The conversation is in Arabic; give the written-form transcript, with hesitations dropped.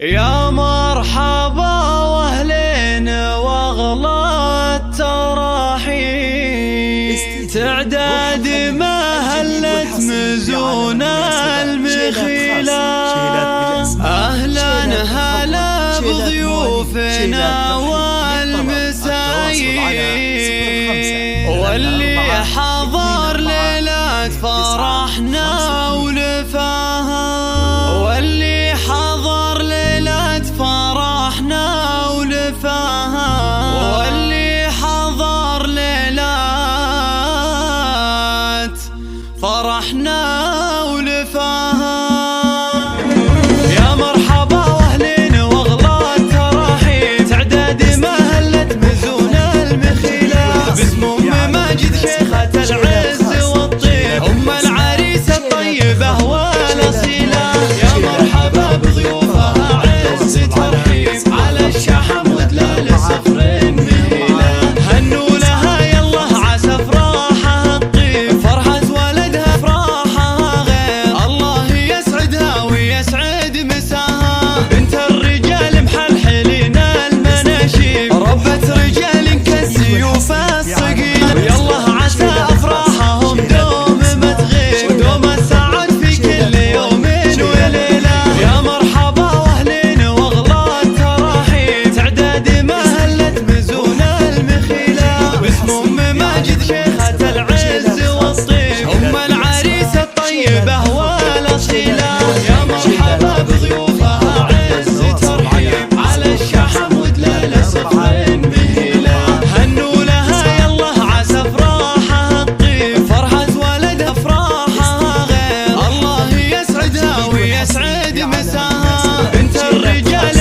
يا مرحبا واهلين واغلى التراحيب، تعداد ما هلت مزون المخيلة. أهلا هلا بضيوفنا والمسايين، واللي حضر ليلة فرحنا ولفاها، واللي حضر ليلة فرحنا ولفاها، واللي حضر ليلة فرحنا ولفاها. يا مرحبا واهلين واغلى التراحيب، تعداد ما هلت مزون المخيلة، باسم ام ماجد شيخة العز والطيب، ام العريس الطيبة والاصيلة. يا مرحبا بضيوفها عز ترحيب، على الشحم ودلال صفر مهيلة، هنوا لها يلا عسى افراحها الطيب، فرحة ولدها افراحها غير، الله يسعدها ويسعد مساها، بنت الرجال محلحلين المناشيب، ربة رجال كالسيوف الصقيل، يلا عسى افراحهم دوم ما تغيب، دوم السعد في كل يوم وليلة. يا مرحبا واهلين واغلى التراحيب، تعداد ما هلت مزون المخيلة، باسم ام ماجد شيخة العز والطيب، ام العريس الطيبة والاصيلة. يا مرحبا بضيوفها عز ترحيب، على الشحم ودلال صفر مهيلة، هنوا لها يلا عسى افراحها الطيب، فرحة ولدها افراحها غير، الله يسعدها ويسعد مساها، بنت الرجال